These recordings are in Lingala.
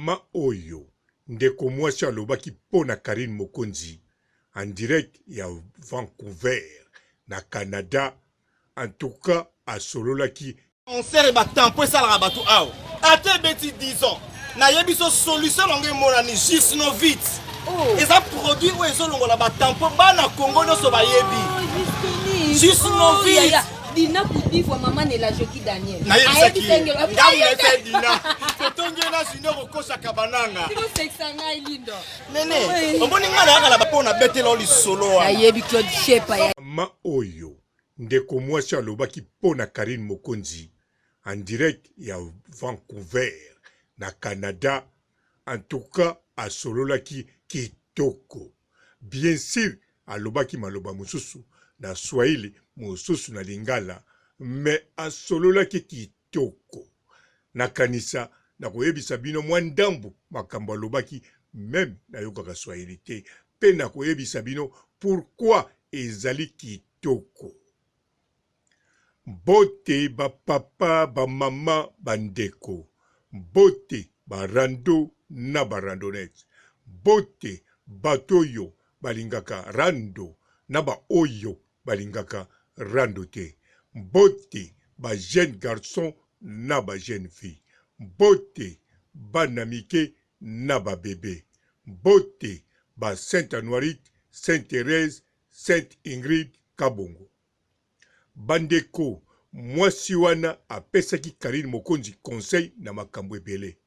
mama oyo ndeko mwasi alobaki pona Karine Mokonzi en direct ya Vancouver na Canada. En tout cas asololaki on sert ba tempo ça la bateau aw ate beti 10 ans na yebiso solution longue monani juste no vite et ça produit ou eso longola ba tempo bana Congo no so ba yebi juste no vite Dina Koudifo maman ne la joki Daniel. Na yebi saki Dina fotonge na sino ko sakabananga tiko sexanga ilindo nene omoni ngala ngala ba pona betela li solo ya yebi Claude Shepa ya mama oyo ndeko mwasi alobaki pona Karine Mokonzi en direct ya Vancouver na Canada. En tout cas asololaki kitoko. Bien sûr alobaki maloba mususu na Swahili mususu na Lingala, mais asololaki kitoko. Na kanisa na koyebisa bino mwandambu makambo alobaki même na yokaka Swahili te pe na koyebisa bino pourquoi ezali kitoko. Bote ba papa ba mama bandeko, bote ba rando na ba randonnette, bote batoyo balingaka rando na ba oyo balingaka rando te, bote ba jeune garçon na ba jeune fille, bote bana mike na ba bébé, bote ba Sainte Anoirite, Sainte Thérèse, Sainte Ingrid Kabongo. Bandeko, mwasi wana apesaki Karine Mokonzi conseil na makambo ebele.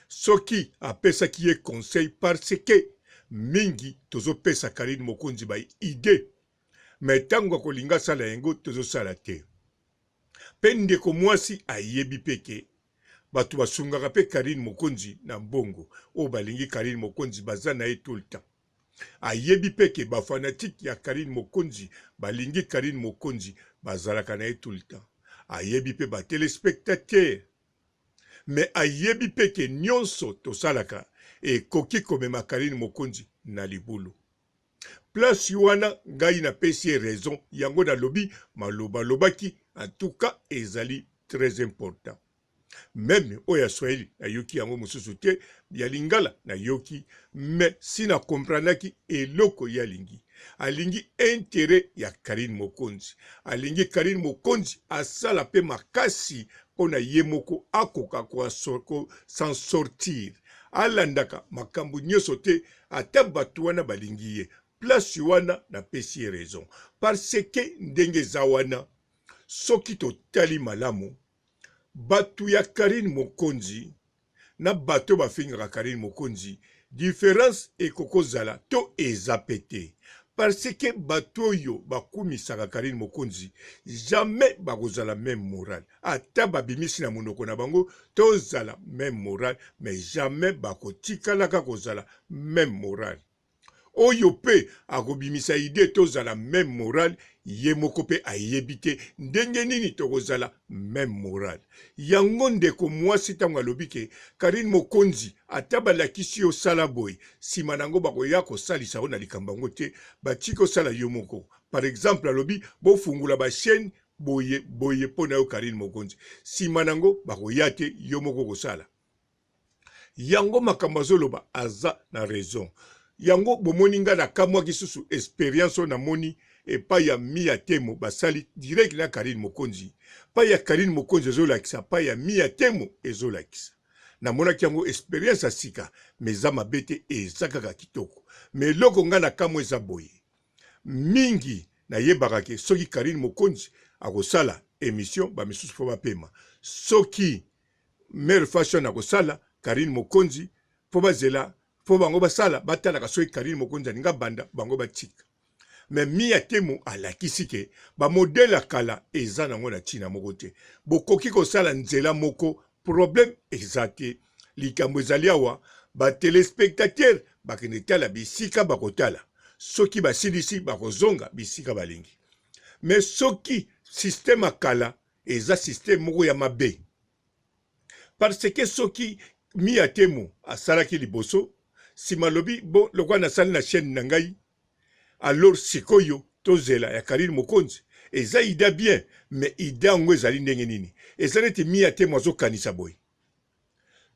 Soki apesaki ye conseil parce que mingi tozo pesa Karine Mokonzi ba idée. Mais tango kolinga sala yango tozo sala te. Pe ndeko mwasi ayebi peke batu basungaka pe Karine Mokonzi na mbongo o balingi Karine Mokonzi baza na ye tout le temps. Ayebi peke ba fanatique ya Karine Mokonzi balingi Karine Mokonzi bazalaka na ye tout le temps. Ayebi pe ba téléspectateur. Mais ayebi peke nyonso tosalaka e koki komema Karine Mokonzi na libulu. Place wana ngai na pesi raison yango na lobi maloba lobaki en tout cas ezali très important. Même oya Swahili na yoki yango mususu te ya Lingala na yoki, mais si na comprendaki eloko ya lingi. Alingi intérêt ya Karine Mokonzi. Alingi Karine Mokonzi asala pe makasi pona yemoko akoka kwa soko sans sortir. Alandaka makambu nyoso te ata batu wana balingi ye. Place wana na pesi raison. Parce que ndenge zawana soki totali malamu batu ya Karine Mokonzi na bato bafingaka Karine Mokonzi différence ekokozala to ezapete. Parce que bato yo bakumisaka Karine Mokonzi jamais bakozala même moral. Ata babimisi na monoko na bango tozala même moral, mais jamais bakotikalaka kozala même moral. Oyo pe akobimisa ide tozala même moral, ye moko pe ayebite ndenge nini tokozala même moral. Yango ndeko mwasi tango alobi ke Karine Mokonzi ata balakisi yo sala boy sima nango bakoya kosalisa yo na likambo ngo te batiki kosala yo moko. Par exemple alobi bofungula ba chaîne boye pona yo Karine Mokonzi sima nango bakoya te yo moko kosala. Yango makambo azoloba aza na raison. Yango bomoni nga na kamwa kisusu expérience na moni et pas ya Mia Temo basali direct na Karine Mokonzi. Pas ya Karine Mokonzi ezolakisa, pas ya Mia Temo ezolakisa. Na mona kiango expérience asika, meza mabete ezakaka kitoko. Mais loko nga na kamwa eza boye. Mingi na yebakake soki Karine Mokonzi akosala émission ba misusu fo bapema. Soki Mère Fashion akosala Karine Mokonzi fo bazela fo bango basala batalaka soki Karine Mokonzi aninga banda bango batika. Mais Mia Temo alakisi ke ba modèle kala eza nango na tina moko te. Bokoki kosala nzela moko problème ezate. Likambo ezali awa ba téléspectateur bakende tala bisika bakotala. Soki basilisi bakozonga bisika balingi. Mais soki système akala eza système moko ya mabe. Parce que soki Mia Temo asalaki liboso sima lobi bon lokwa na sali na chaîne na ngai alors sikoyo tozela ya Karine Mokonzi eza ida bien, mais ida ngo ezali ndenge nini ezali te Mia Temo azokanisa boy.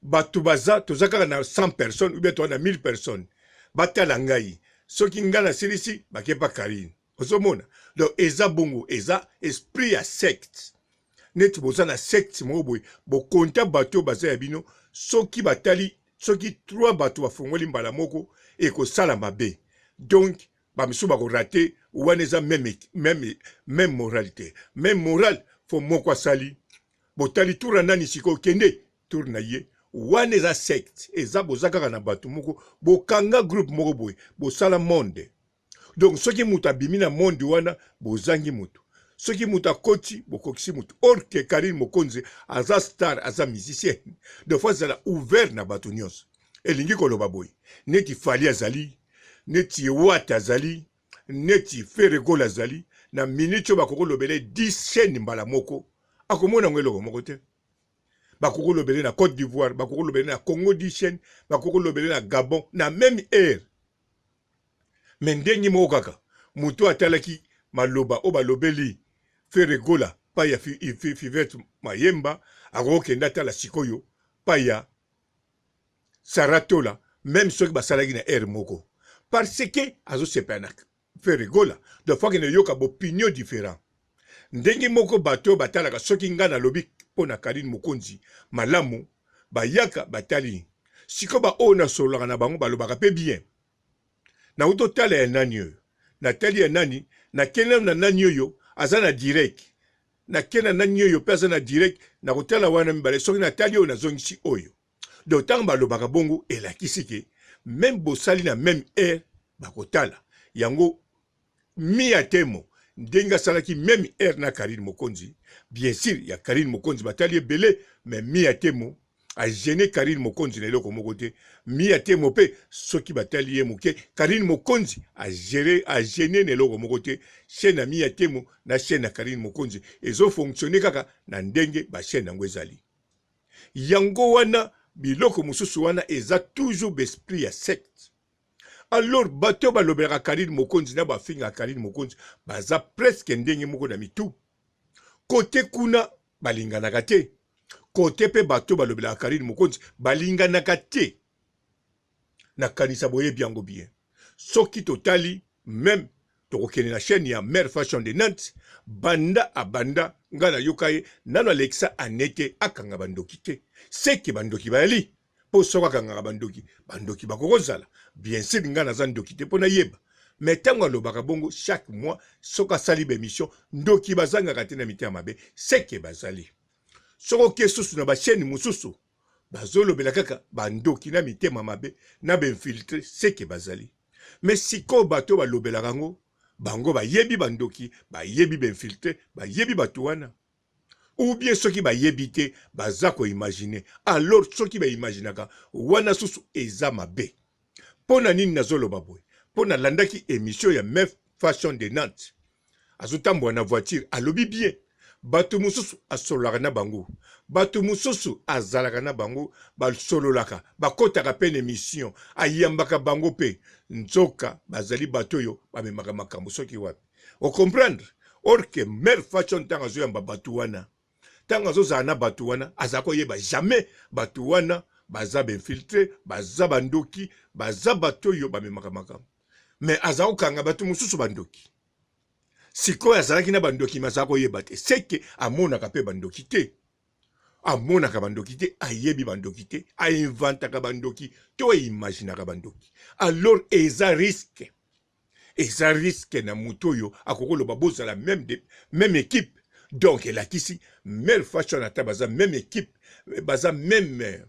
bato baza tozaka na 100 personnes ou bien to na 1000 personnes batala ngai soki nga na silisi bakepa Karine ozomona donc eza bongo eza esprit ya secte neti boza na secte moko boye bokonta bato baza ya bino soki batali soki 3 bato bafongoli mbala moko ekosala mabe donc bamisu bakorate wana eza même moralité même morale fo moko asali botali tour nani siko kende tour na ye wana eza secte eza boza kaka na bato moko bokanga groupe moko boye bosala monde donc soki mutu abimi na monde wana bozangi mutu soki mutu akoti bokokisi mutu or que Karine Mokonzi aza star aza musicien de fois ezala ouvert na bato nyonso elingi koloba boye neti Fally azali neti Watt azali neti Ferregola azali na minute oyo bakokolobele 10 chaîne mbala moko akomona ngo eloko moko te bakokolobele na Côte d'Ivoire bakokolobele na Congo 10 chaîne bakokolobele na Gabon na même air mais ndenge moko kaka mutu atalaki maloba o balobeli Ferregola pa ya Fivette Mayemba akokenda tala sikoyo pa ya Saratola même soki basalaki na air moko parce que azosepela na Ferregola de fois que ne yoka bopinion différent ndenge moko bato batalaka soki nga na lobi pona Karine Mokonzi malamu bayaka batali siko ba ona solaka na bango balobaka pe bien na uto tala ya nani oyo na tali ya nani na kena na nani oyo aza na direct na kena nani oyo pe aza na direct na kotala wana mibale soki na tali oyo na zongisi oyo donc ntango balobaka bongo elakisi ke même bosali na même air bakotala yango mia temo ndenge asalaki même air na Karine Mokonzi bien sûr ya Karine Mokonzi batali ebele mais mia temo a gêné Karine Mokonzi na eloko moko te mia temo pe soki batali ye moke Karine Mokonzi a gêné na eloko moko te chaîne na mia temo na chaîne na Karine Mokonzi ezo fonctionner kaka na ndenge ba chaîne yango ezali yango wana biloko mosusu wana eza toujours l'esprit ya secte alors bato balobelaka Karine Mokonzi na bafinga Karine Mokonzi baza presque ndenge moko na mitu kote kuna balinganaka te kote pe bato balobelaka Karine Mokonzi balinganaka te nakanisa boyebi yango bien soki totali même tokokende na chaîne ya Mère Fashion de Nantes banda abanda nga na yokaye nano Alexa anete akanga bandoki te seke bandoki bayali po soka akanga bandoki bakokozala bien sûr nga naza ndoki te pona yeba mais tango alobaka bongo chaque mois soka sali bemission ndoki bazangaka te na mitema mabe seke bazali soko kesusu na ba chaîne mususu bazolobela kaka bandoki na mitema mabe na benfiltre seke bazali mais siko bato balobelaka ngo bango bayebi bandoki bayebi benfiltre bayebi bato wana ou bien soki bayebi te baza ko imaginer alors soki baimaginaka wana susu eza mabe pona nini nazoloba boye pona landaki émission ya Mère Fashion de Nantes azotambola na voiture alobi bien bato mususu asololaka na bango bato mususu azalaka na bango basololaka bakotaka pe na émission ayambaka bango pe nzoka bazali bato oyo bamemaka makambo soki wapi ocomprendre or que Mère Fashion ntango azoyamba bato wana ntango azozala na bato wana aza koyeba jamais bato wana baza benfiltre baza bandoki baza bato oyo bamemaka makambo mais aza kokanga bato mususu bandoki sikoyo azalaki na bandoki maza koyeba te seke amonaka pe bandoki te amonaka bandoki te ayebi bandoki te ainventaka bandoki to aimaginaka bandoki alors eza risque na mutu oyo akokoloba bozala même équipe donc elakisi Mère Fashion ata baza même équipe baza même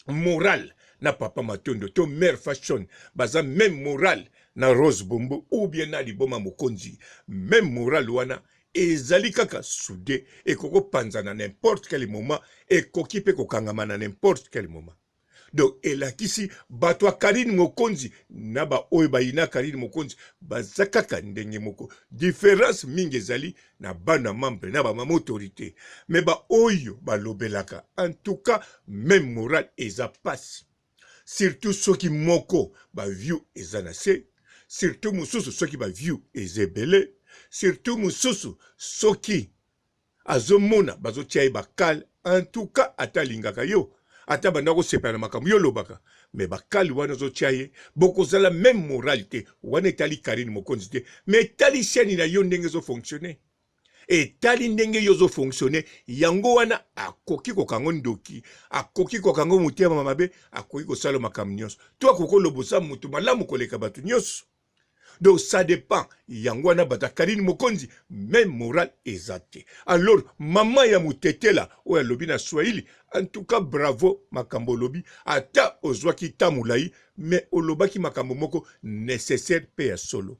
morale na Papa Matondo to Mère Fashion baza même morale na Rose Bombo ou bien na Liboma Mokonzi même morale wana ezali kaka soudé ekoko panzana n'importe quel moment ekoki pe kokangama na n'importe quel moment donc elakisi bato Karine Mokonzi na ba oyo bayina Karine Mokonzi baza kaka ndenge moko différence mingi ezali na bana membre na ba autorité mais ba oyo balobelaka en tout cas même morale eza passe surtout soki moko ba view eza na se surtout mususu soki ba view ezebele surtout mususu soki azomona bazotia bakal en tout cas atalingaka yo ata banda kosepa na makambo yo lobaka me bakali wana ozotia ye bokozala même moralité wana etali Karine Mokonzi te me etali chaîne na yo ndenge ezofonctionne etali ndenge yo ozofonctionne yango wana akoki kokango ndoki akoki kokango motema mabe akoki kosala makambo nyonso to akoki lobosa mutu malamu koleka bato nyonso. Donc ça dépend. Yangwana bata Karine Mokonzi même moral exact. Alors maman ya mutete la ou lobi na Swahili en tout cas bravo makambo lobi ata ozwaki tamulai mais olobaki makambo moko nécessaire pe solo.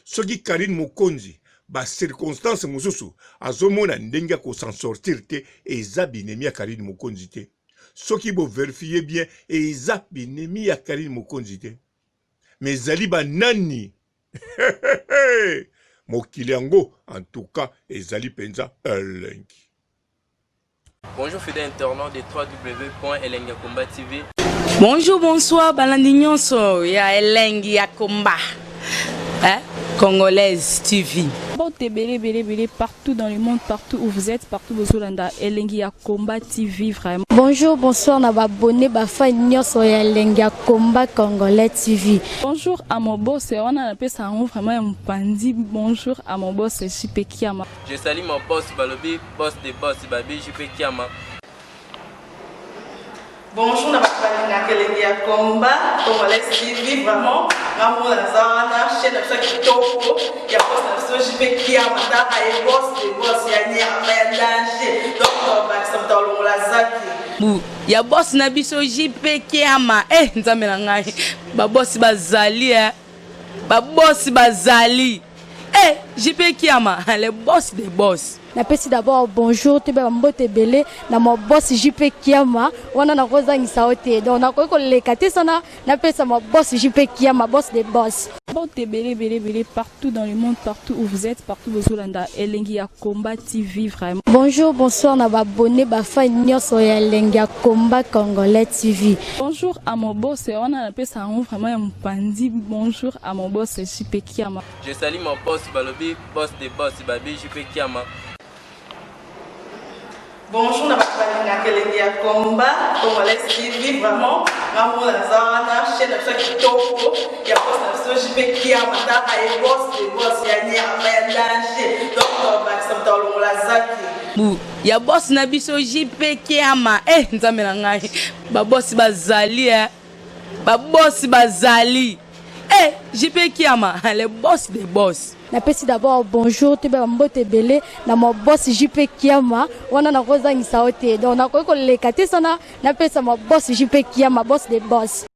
Soki Karine Mokonzi ba circonstance mususu azomona ndenge ko s'en sortir te eza binemi ya Karine Mokonzi te. Soki bo vérifier bien eza binemi ya Karine Mokonzi te. Mais Zaliba nani Mokiliango en tout cas ezali penza elengi. Bonjour fidèles internautes de www.elengiakomba TV. Bonjour, bonsoir, balandi nyonso ya Elengi ya Komba. Congolaise TV. Belé, partout dans le monde, partout où vous êtes, partout où vous êtes, Elengi ya Komba TV vraiment. Bonjour, bonsoir, na abonné bafa nyonso ya Elengi ya Komba Congolais TV. Bonjour à mon boss, on a appelé ça vraiment un pandi. Bonjour à mon boss, JP Kiama. Je salue mon boss Balobi, boss des boss Babi, JP Kiama. Bonjour, na Elengi ya Komba Congolais TV vraiment. Ngamo na zana chaîne de chaque toko ya boss na JP Kiama ta ay boss des boss ya nya ya danger. Donc on va ça dans la zaki. Ya boss na biso JP Kiama nzambe na ngai ba boss bazali ba boss bazali JP Kiama le boss des boss. Napesi d'abord bonjour te ba mbote belé na mo boss JP Kiama wana na kozangisa ote donc na ko lekate sana napesa mo boss JP Kiama boss des boss. Belé, partout dans le monde, partout où vous êtes, partout où vous êtes, Elengi ya Komba TV vraiment. Bonjour, bonsoir, na abonné bafa nyonso ya Elengi ya Komba Congolais TV. Bonjour à mon boss, on a appelé ça vraiment un pandi. Bonjour à mon boss, JP Kiama. Je salue mon boss Balobi, boss des boss Babi, JP Kiama. Bonjour, na Elengi ya Komba Congolais TV vraiment. Ngamo na zana chaîne de chaque toko ya boss na JP Kiama ta ay boss des boss ya nya ya danger. Donc on va ça dans la zaki. Ya boss na biso JP Kiama nzambe na ngai ba boss bazali ba boss bazali JP Kiama le boss des boss. Napesi d'abord bonjour te ba mbote belé na mo boss JP Kiama wana na kozangisa ote donc na ko lekate sana napesa mo boss JP Kiama boss des boss.